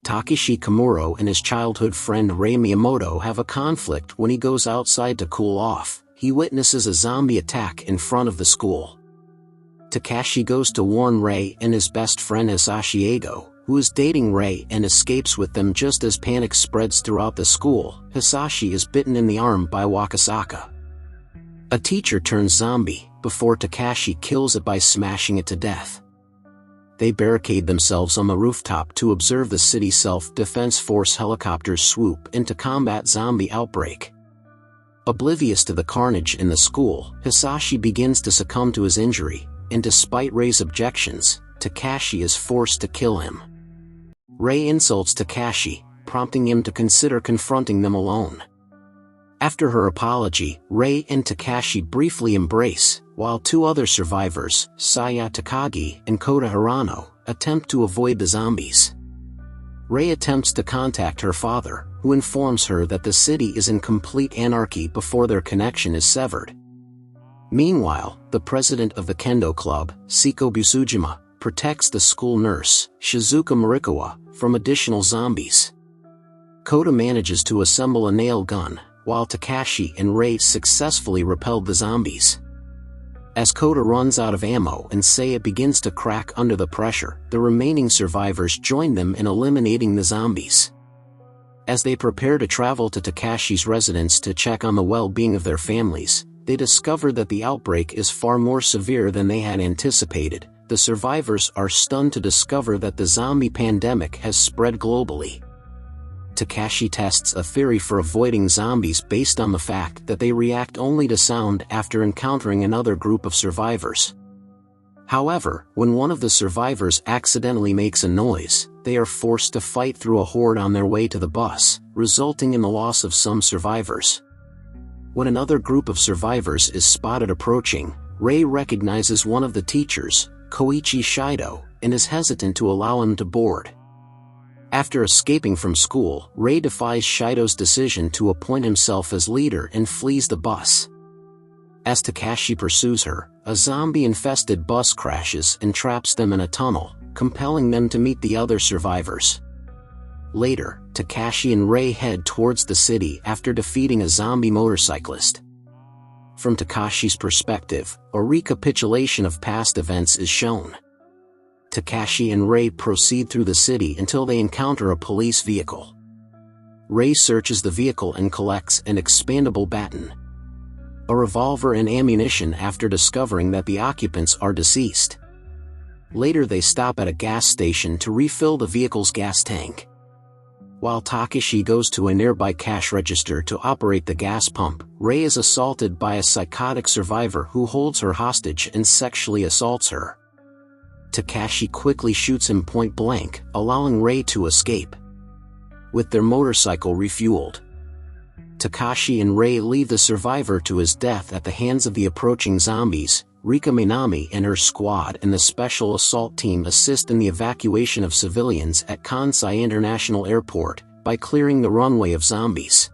Takeshi Kimuro and his childhood friend Rei Miyamoto have a conflict when he goes outside to cool off. He witnesses a zombie attack in front of the school. Takashi goes to warn Rei and his best friend Hisashi Eigo, who is dating Rei, and escapes with them just as panic spreads throughout the school. Hisashi is bitten in the arm by Wakasaka. A teacher turns zombie, before Takashi kills it by smashing it to death. They barricade themselves on the rooftop to observe the city self-defense force helicopters swoop in to combat zombie outbreak. Oblivious to the carnage in the school, Hisashi begins to succumb to his injury, and despite Rei's objections, Takashi is forced to kill him. Rei insults Takashi, prompting him to consider confronting them alone. After her apology, Rei and Takashi briefly embrace, while two other survivors, Saya Takagi and Kota Hirano, attempt to avoid the zombies. Rei attempts to contact her father, who informs her that the city is in complete anarchy before their connection is severed. Meanwhile, the president of the Kendo Club, Seiko Busujima, protects the school nurse, Shizuka Morikawa, from additional zombies. Kota manages to assemble a nail gun, while Takashi and Rei successfully repelled the zombies. As Kota runs out of ammo and Saya begins to crack under the pressure, the remaining survivors join them in eliminating the zombies. As they prepare to travel to Takashi's residence to check on the well-being of their families, they discover that the outbreak is far more severe than they had anticipated. The survivors are stunned to discover that the zombie pandemic has spread globally. Takashi tests a theory for avoiding zombies based on the fact that they react only to sound after encountering another group of survivors. However, when one of the survivors accidentally makes a noise, they are forced to fight through a horde on their way to the bus, resulting in the loss of some survivors. When another group of survivors is spotted approaching, Rei recognizes one of the teachers, Koichi Shido, and is hesitant to allow him to board. After escaping from school, Rei defies Shido's decision to appoint himself as leader and flees the bus. As Takashi pursues her, a zombie-infested bus crashes and traps them in a tunnel, compelling them to meet the other survivors. Later, Takashi and Rei head towards the city after defeating a zombie motorcyclist. From Takashi's perspective, a recapitulation of past events is shown. Takashi and Rei proceed through the city until they encounter a police vehicle. Rei searches the vehicle and collects an expandable baton, a revolver and ammunition after discovering that the occupants are deceased. Later they stop at a gas station to refill the vehicle's gas tank. While Takeshi goes to a nearby cash register to operate the gas pump, Rei is assaulted by a psychotic survivor who holds her hostage and sexually assaults her. Takashi quickly shoots him point blank, allowing Rei to escape. With their motorcycle refueled, Takashi and Rei leave the survivor to his death at the hands of the approaching zombies. Rika Minami and her squad and the special assault team assist in the evacuation of civilians at Kansai International Airport by clearing the runway of zombies.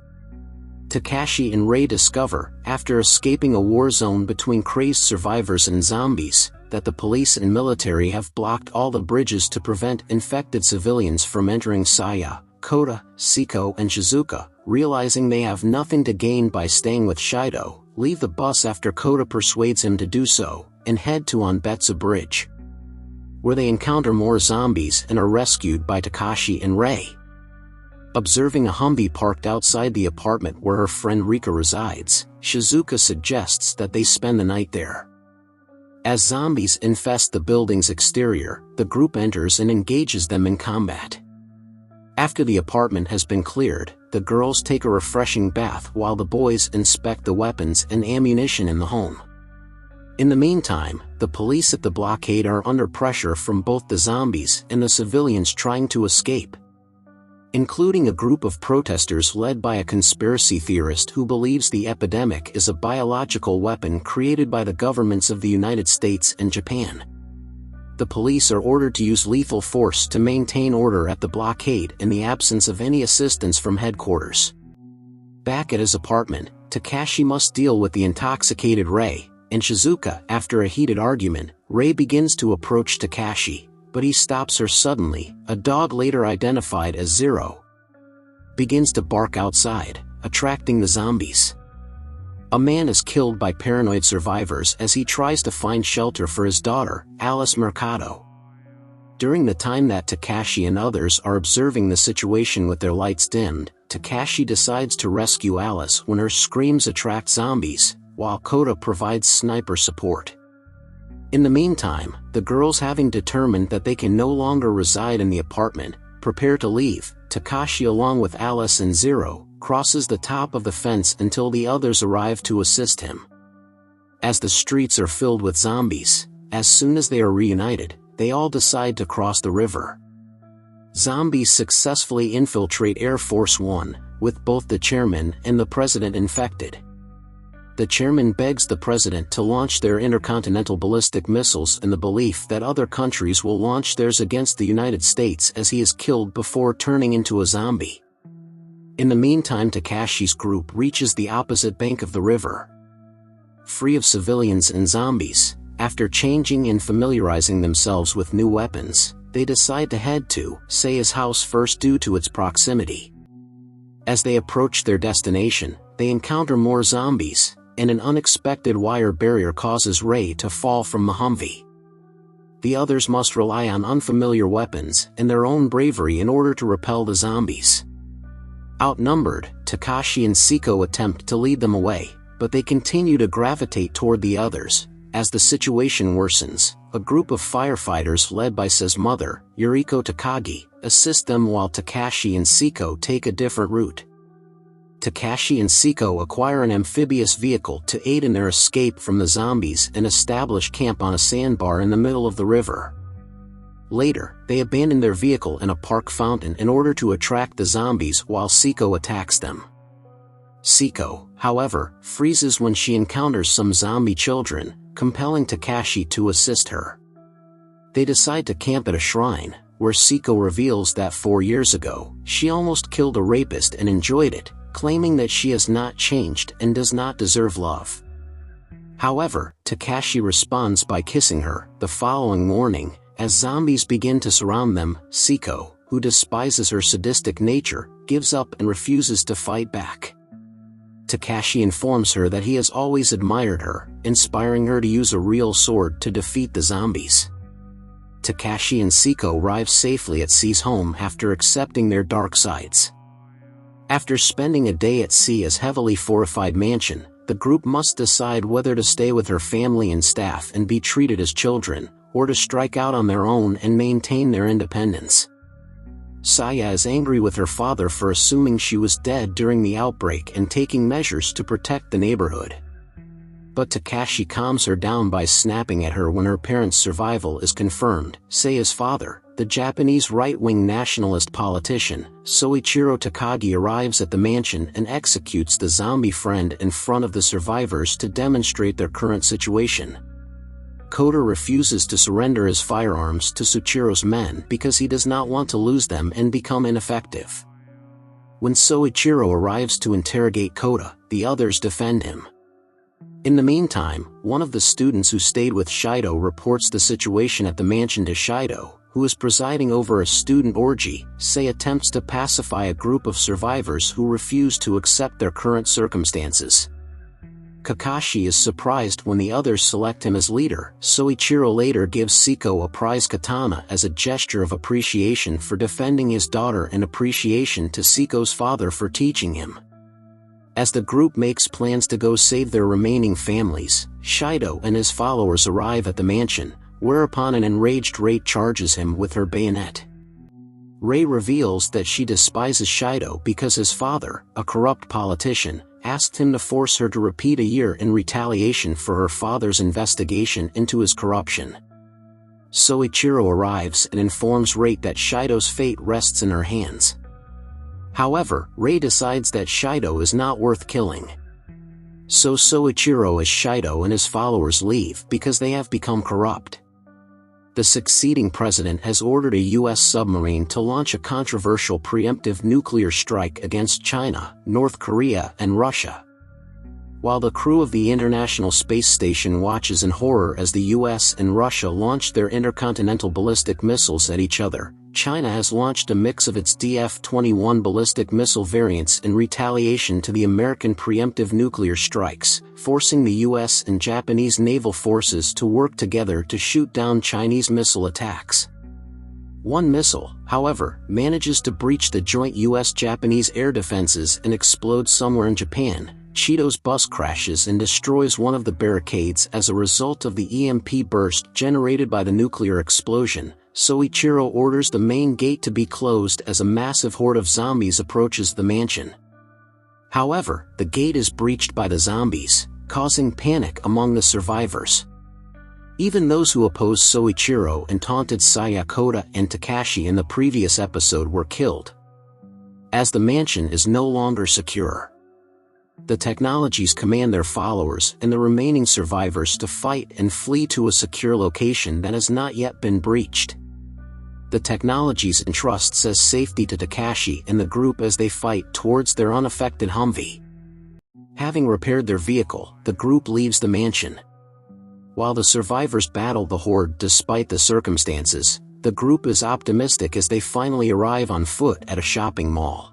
Takashi and Rei discover, after escaping a war zone between crazed survivors and zombies, that the police and military have blocked all the bridges to prevent infected civilians from entering Saya, Kota, Seiko and Shizuka. Realizing they have nothing to gain by staying with Shido, leave the bus after Kota persuades him to do so, and head to Onbetsu Bridge, where they encounter more zombies and are rescued by Takashi and Rei. Observing a Humvee parked outside the apartment where her friend Rika resides, Shizuka suggests that they spend the night there. As zombies infest the building's exterior, the group enters and engages them in combat. After the apartment has been cleared, the girls take a refreshing bath while the boys inspect the weapons and ammunition in the home. In the meantime, the police at the blockade are under pressure from both the zombies and the civilians trying to escape, including a group of protesters led by a conspiracy theorist who believes the epidemic is a biological weapon created by the governments of the United States and Japan. The police are ordered to use lethal force to maintain order at the blockade in the absence of any assistance from headquarters. Back at his apartment, Takashi must deal with the intoxicated Rei and Shizuka. After a heated argument, Rei begins to approach Takashi, but he stops her suddenly. A dog later identified as Zero begins to bark outside, attracting the zombies. A man is killed by paranoid survivors as he tries to find shelter for his daughter, Alice Mercado. During the time that Takashi and others are observing the situation with their lights dimmed, Takashi decides to rescue Alice when her screams attract zombies, while Kota provides sniper support. In the meantime, the girls, having determined that they can no longer reside in the apartment, prepare to leave. Takashi, along with Alice and Zero, crosses the top of the fence until the others arrive to assist him. As the streets are filled with zombies, as soon as they are reunited, they all decide to cross the river. Zombies successfully infiltrate Air Force One, with both the chairman and the president infected. The chairman begs the president to launch their intercontinental ballistic missiles in the belief that other countries will launch theirs against the United States, as he is killed before turning into a zombie. In the meantime, Takashi's group reaches the opposite bank of the river. Free of civilians and zombies, after changing and familiarizing themselves with new weapons, they decide to head to Seiya's house first due to its proximity. As they approach their destination, they encounter more zombies, and an unexpected wire barrier causes Rei to fall from the Humvee. The others must rely on unfamiliar weapons and their own bravery in order to repel the zombies. Outnumbered, Takashi and Siko attempt to lead them away, but they continue to gravitate toward the others. As the situation worsens, a group of firefighters led by Seiya's mother, Yuriko Takagi, assist them while Takashi and Siko take a different route. Takashi and Siko acquire an amphibious vehicle to aid in their escape from the zombies and establish camp on a sandbar in the middle of the river. Later, they abandon their vehicle in a park fountain in order to attract the zombies while Siko attacks them. Siko, however, freezes when she encounters some zombie children, compelling Takashi to assist her. They decide to camp at a shrine, where Siko reveals that 4 years ago, she almost killed a rapist and enjoyed it, claiming that she has not changed and does not deserve love. However, Takashi responds by kissing her. The following morning, as zombies begin to surround them, Siko, who despises her sadistic nature, gives up and refuses to fight back. Takashi informs her that he has always admired her, inspiring her to use a real sword to defeat the zombies. Takashi and Siko arrive safely at Seiya's home after accepting their dark sides. After spending a day at Seiya's heavily fortified mansion, the group must decide whether to stay with her family and staff and be treated as children, or to strike out on their own and maintain their independence. Seiya is angry with her father for assuming she was dead during the outbreak and taking measures to protect the neighborhood. But Takashi calms her down by snapping at her when her parents' survival is confirmed. Seiya's father, the Japanese right-wing nationalist politician, Soichiro Takagi, arrives at the mansion and executes the zombie friend in front of the survivors to demonstrate their current situation. Kota refuses to surrender his firearms to Soichiro's men because he does not want to lose them and become ineffective. When Soichiro arrives to interrogate Kota, the others defend him. In the meantime, one of the students who stayed with Shido reports the situation at the mansion to Shido, who is presiding over a student orgy. Seiya attempts to pacify a group of survivors who refuse to accept their current circumstances. Kakashi is surprised when the others select him as leader. Soichiro later gives Siko a prize katana as a gesture of appreciation for defending his daughter and appreciation to Siko's father for teaching him. As the group makes plans to go save their remaining families, Shido and his followers arrive at the mansion, whereupon an enraged Rei charges him with her bayonet. Rei reveals that she despises Shido because his father, a corrupt politician, asked him to force her to repeat a year in retaliation for her father's investigation into his corruption. Soichiro arrives and informs Rei that Shido's fate rests in her hands. However, Rei decides that Shido is not worth killing. So Soichiro as Shido and his followers leave because they have become corrupt. The succeeding president has ordered a U.S. submarine to launch a controversial preemptive nuclear strike against China, North Korea, and Russia. While the crew of the International Space Station watches in horror as the US and Russia launch their intercontinental ballistic missiles at each other, China has launched a mix of its DF-21 ballistic missile variants in retaliation to the American preemptive nuclear strikes, forcing the US and Japanese naval forces to work together to shoot down Chinese missile attacks. One missile, however, manages to breach the joint US-Japanese air defenses and explode somewhere in Japan. Cheeto's bus crashes and destroys one of the barricades as a result of the EMP burst generated by the nuclear explosion. Soichiro orders the main gate to be closed as a massive horde of zombies approaches the mansion. However, the gate is breached by the zombies, causing panic among the survivors. Even those who opposed Soichiro and taunted Sayakota and Takashi in the previous episode were killed, as the mansion is no longer secure. The technologies command their followers and the remaining survivors to fight and flee to a secure location that has not yet been breached. The technologies entrust says safety to Takashi and the group as they fight towards their unaffected Humvee. Having repaired their vehicle, the group leaves the mansion. While the survivors battle the horde despite the circumstances, the group is optimistic as they finally arrive on foot at a shopping mall.